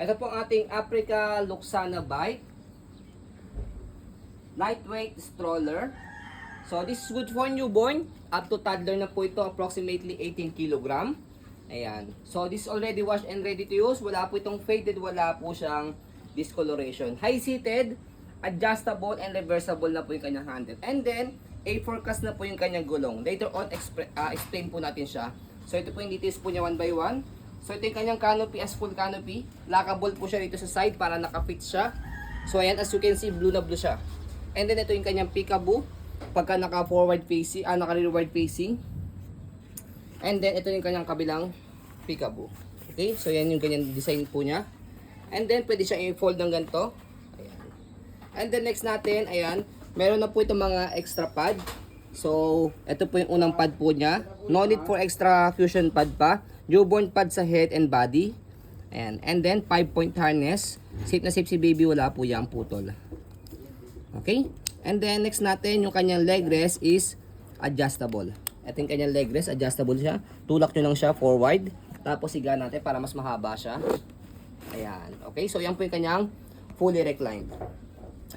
Ito po ang ating Africa Luxana bike. Lightweight stroller. So this is good for newborn. Up to toddler na po ito, approximately 18 kg. Ayan. So this is already washed and ready to use. Wala po itong faded, wala po siyang discoloration. High-seated, adjustable and reversible na po yung kanyang handle. And then, A4 cast na po yung kanyang gulong. Later on, explain po natin siya. So ito po yung details po niya one by one. So ito yung kanyang canopy as full canopy. Lockable po siya dito sa side para nakafit siya. So ayan, as you can see, blue na blue siya. And then ito yung kanyang peekaboo. Pagka naka-forward facing, naka-rearward facing. And then ito yung kanyang kabilang peekaboo. Okay, so yan yung kanyang design po niya. And then pwede siya i-fold ng ganito. Ayan. And then next natin, ayan, meron na po itong mga extra pad. So, ito po yung unang pad po niya. No need for extra fusion pad pa. Newborn pad sa head and body. Ayan. And then, 5-point harness. Safe na safe si baby, wala po yung putol. Okay? And then, next natin, yung kanyang leg rest is adjustable. Ito yung kanyang leg rest, adjustable siya. Tulak nyo lang siya forward. Tapos, higa natin para mas mahaba siya. Ayan. Okay? So, yan po yung kanyang fully reclined.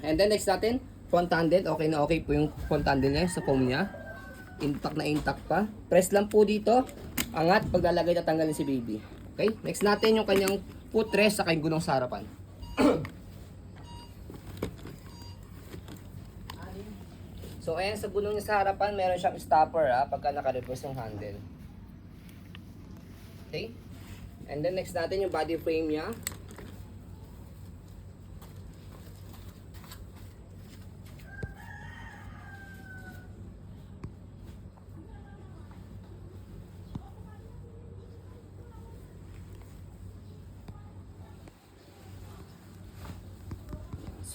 And then, next natin, front handle, okay na okay po yung front handle niya sa foam niya. Intact na intact pa. Press lang po dito. Angat, paglalagay tatanggalin si baby. Okay? Next natin yung kanyang footrest sa kanyang gulong sa harapan. So ayan, sa gulong niya sa harapan, meron siyang stopper pagka naka-reverse yung handle. Okay? And then next natin yung body frame niya.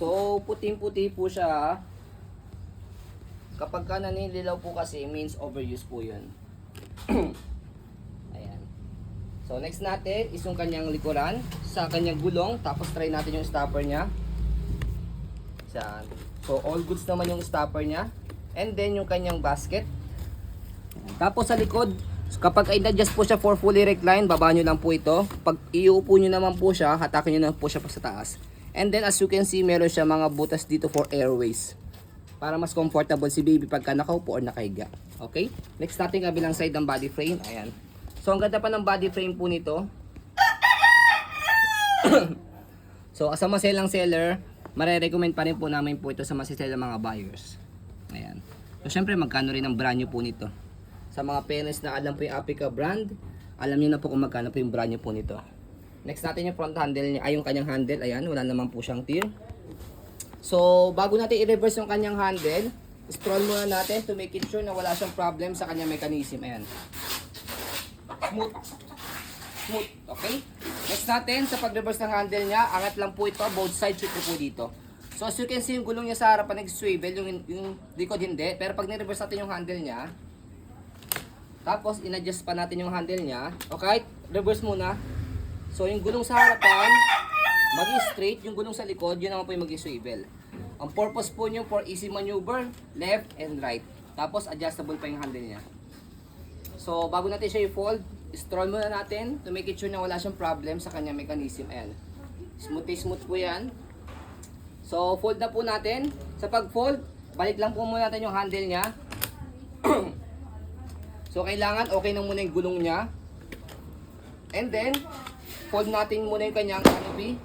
So, puting-puti po siya. Kapag ka nanililaw po kasi, means overuse po yun. Ayan. So, next natin is yung kanyang likuran sa kanyang gulong. Tapos, try natin yung stopper niya. Saan? So, all goods naman yung stopper niya. And then, yung kanyang basket. Tapos, sa likod, kapag i-adjust po siya for fully recline, baba nyo lang po ito. Pag iuupo nyo naman po siya, hatakin nyo na po siya pa sa taas. And then as you can see, meron siya mga butas dito for airways. Para mas comfortable si baby pagka nakaupo or nakahiga. Okay? Next natin kabilang side ng body frame. Ayan. So ang ganda pa ng body frame po nito. So as a maselang seller, marirecommend pa rin po namin po ito sa masiselang mga buyers. Ayan. So syempre magkano rin ang brand new po nito. Sa mga parents na alam po yung Africa brand, alam niyo na po kung magkano po yung brand new po nito. Next natin yung front handle niya, ay yung kanyang handle, ayan, wala naman po siyang tear. So, bago natin i-reverse yung kanyang handle, scroll muna natin to make it sure na wala siyang problem sa kanyang mechanism, ayan. Smooth. Smooth, okay? Next natin, sa pag-reverse ng handle niya, angat lang po ito, both sides shoot po dito. So, as you can see, yung gulong niya sa harapan nag-swivel, yung likod hindi, pero pag ni-reverse natin yung handle niya, tapos in-adjust pa natin yung handle niya, okay? Reverse muna. So, yung gulong sa harapan, mag-straight. Yung gulong sa likod, yun naman po yung mag-swivel. Ang purpose po nyo for easy maneuver, left and right. Tapos, adjustable pa yung handle niya. So, bago natin siya i-fold, stroll muna natin to make it sure na wala siyang problem sa kanyang mechanism. Ayan. Smooth po yan. So, fold na po natin. Sa pag-fold, balik lang po muna natin yung handle niya. So, kailangan okay na muna yung gulong niya. And then, fold natin muna yung kanyang canopy.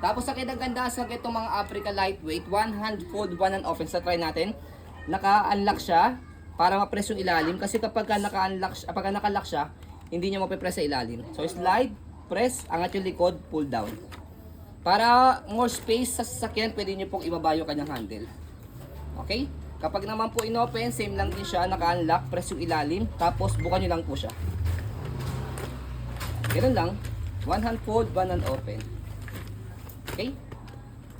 Tapos sa kinaganda sa itong mga Africa lightweight, one hand fold, one hand open. Sa try natin, naka-unlock siya para ma-press yung ilalim. Kasi kapag naka-lock siya, hindi niya mapipress sa ilalim. So slide, press, angat yung likod, pull down. Para more space sa sasakyan, pwede niyo pong ibaba yung kanyang handle. Okay? Kapag naman po in-open, same lang din siya, naka-unlock, press yung ilalim, tapos bukan nyo lang po siya. Ganun lang. One hand fold, one hand open. Okay?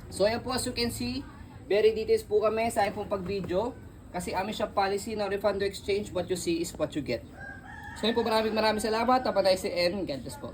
So ayan po, as you can see, very details po kami sa pong pag-video. Kasi amin siya policy na refund to exchange. What you see is what you get. So yun po, maraming salamat. Tapos tayo si N. God bless po.